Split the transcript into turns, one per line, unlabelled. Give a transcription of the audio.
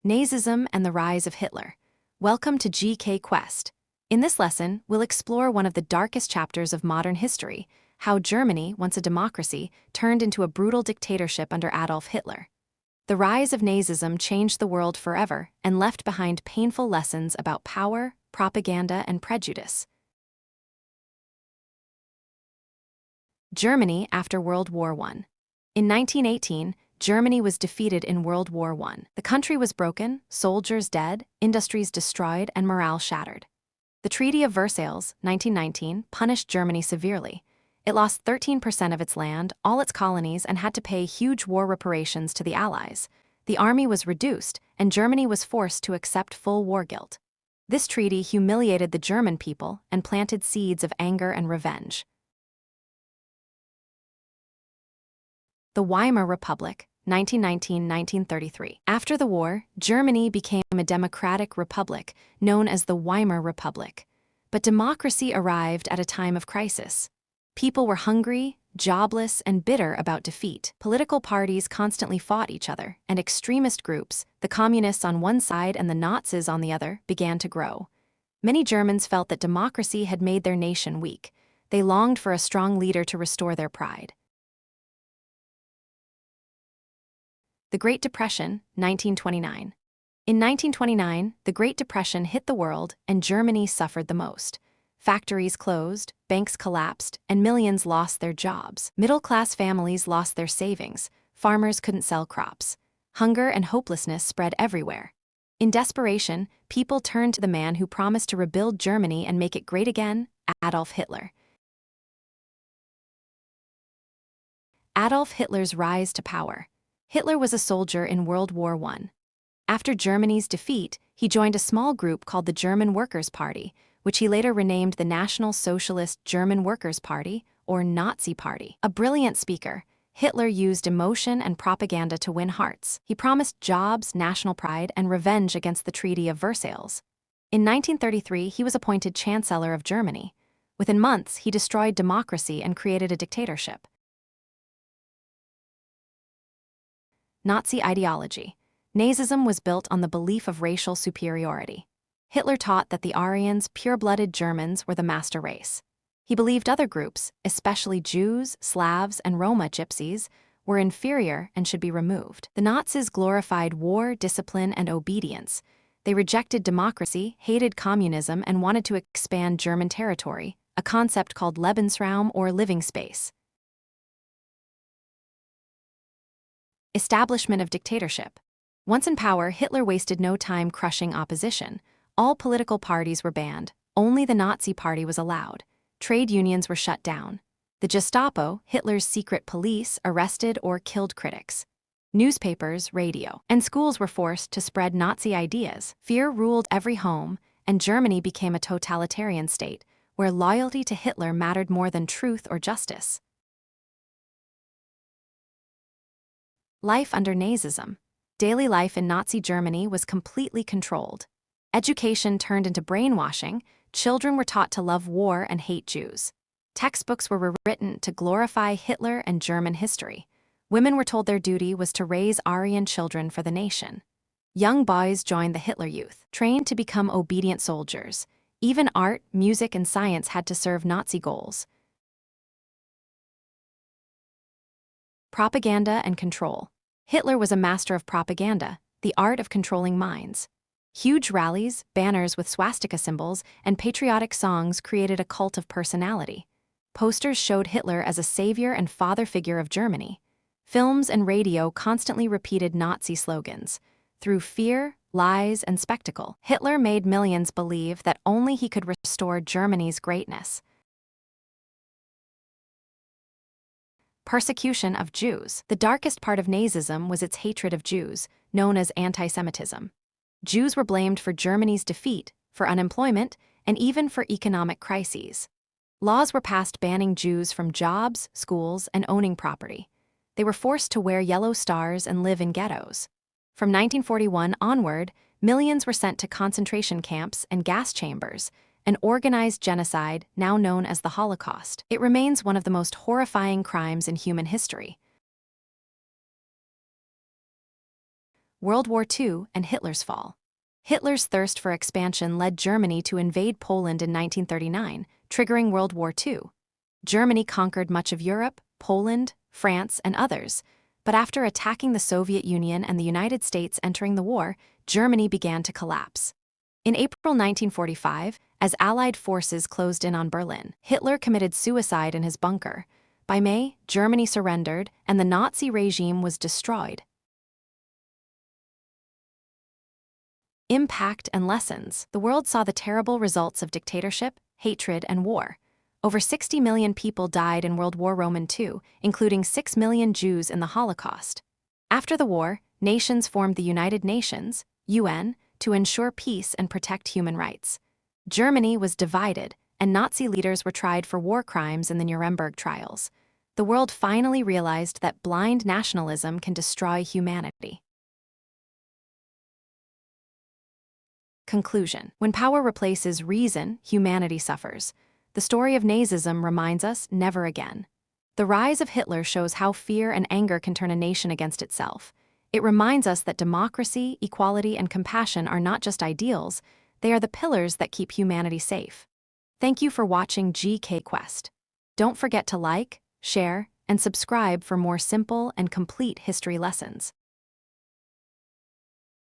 Nazism and the Rise of Hitler. Welcome to GK Quest. In this lesson, we'll explore one of the darkest chapters of modern history, how Germany, once a democracy, turned into a brutal dictatorship under Adolf Hitler. The rise of Nazism changed the world forever and left behind painful lessons about power, propaganda, and prejudice. Germany after World War I. In 1918, Germany was defeated in World War I. The country was broken, soldiers dead, industries destroyed, and morale shattered. The Treaty of Versailles, 1919, punished Germany severely. It lost 13% of its land, all its colonies, and had to pay huge war reparations to the Allies. The army was reduced, and Germany was forced to accept full war guilt. This treaty humiliated the German people and planted seeds of anger and revenge. The Weimar Republic, 1919–1933. After the war, Germany became a democratic republic known as the Weimar Republic. But democracy arrived at a time of crisis. People were hungry, jobless, and bitter about defeat. Political parties constantly fought each other, and extremist groups, the communists on one side and the Nazis on the other, began to grow. Many Germans felt that democracy had made their nation weak. They longed for a strong leader to restore their pride. The Great Depression, 1929. In 1929, the Great Depression hit the world, and Germany suffered the most. Factories closed, banks collapsed, and millions lost their jobs. Middle-class families lost their savings, farmers couldn't sell crops. Hunger and hopelessness spread everywhere. In desperation, people turned to the man who promised to rebuild Germany and make it great again, Adolf Hitler. Adolf Hitler's rise to power. Hitler was a soldier in World War I. After Germany's defeat, he joined a small group called the German Workers' Party, which he later renamed the National Socialist German Workers' Party, or Nazi Party. A brilliant speaker, Hitler used emotion and propaganda to win hearts. He promised jobs, national pride, and revenge against the Treaty of Versailles. In 1933, he was appointed Chancellor of Germany. Within months, he destroyed democracy and created a dictatorship. Nazi ideology. Nazism was built on the belief of racial superiority. Hitler taught that the Aryans, pure-blooded Germans, were the master race. He believed other groups, especially Jews, Slavs, and Roma gypsies, were inferior and should be removed. The Nazis glorified war, discipline, and obedience. They rejected democracy, hated communism, and wanted to expand German territory, a concept called Lebensraum or living space. Establishment of dictatorship. Once in power, Hitler wasted no time crushing opposition. All political parties were banned. Only the Nazi Party was allowed. Trade unions were shut down. The Gestapo, Hitler's secret police, arrested or killed critics. Newspapers, radio, and schools were forced to spread Nazi ideas. Fear ruled every home, and Germany became a totalitarian state, where loyalty to Hitler mattered more than truth or justice. Life under Nazism. Daily life in Nazi Germany was completely controlled. Education turned into brainwashing. Children were taught to love war and hate Jews. Textbooks were rewritten to glorify Hitler and German history. Women were told their duty was to raise Aryan children for the nation. Young boys joined the Hitler Youth, trained to become obedient soldiers. Even art, music, and science had to serve Nazi goals. Propaganda and control. Hitler was a master of propaganda, the art of controlling minds. Huge rallies, banners with swastika symbols, and patriotic songs created a cult of personality. Posters showed Hitler as a savior and father figure of Germany. Films and radio constantly repeated Nazi slogans. Through fear, lies, and spectacle, Hitler made millions believe that only he could restore Germany's greatness. Persecution of Jews. The darkest part of Nazism was its hatred of Jews, known as anti-Semitism. Jews were blamed for Germany's defeat, for unemployment, and even for economic crises. Laws were passed banning Jews from jobs, schools, and owning property. They were forced to wear yellow stars and live in ghettos. From 1941 onward, millions were sent to concentration camps and gas chambers, an organized genocide now known as the Holocaust. It remains one of the most horrifying crimes in human history. World War II, and Hitler's fall. Hitler's thirst for expansion led Germany to invade Poland in 1939, triggering World War II. Germany conquered much of Europe, Poland, France, and others, but after attacking the Soviet Union and the United States entering the war, Germany began to collapse. In April 1945, as Allied forces closed in on Berlin, Hitler committed suicide in his bunker. By May, Germany surrendered, and the Nazi regime was destroyed. Impact and lessons. The world saw the terrible results of dictatorship, hatred, and war. Over 60 million people died in World War II, including 6 million Jews in the Holocaust. After the war, nations formed the United Nations, UN, to ensure peace and protect human rights. Germany was divided, and Nazi leaders were tried for war crimes in the Nuremberg trials. The world finally realized that blind nationalism can destroy humanity. Conclusion. When power replaces reason, humanity suffers. The story of Nazism reminds us never again. The rise of Hitler shows how fear and anger can turn a nation against itself. It reminds us that democracy, equality, and compassion are not just ideals, they are the pillars that keep humanity safe. Thank you for watching GK Quest. Don't forget to like, share, and subscribe for more simple and complete history lessons.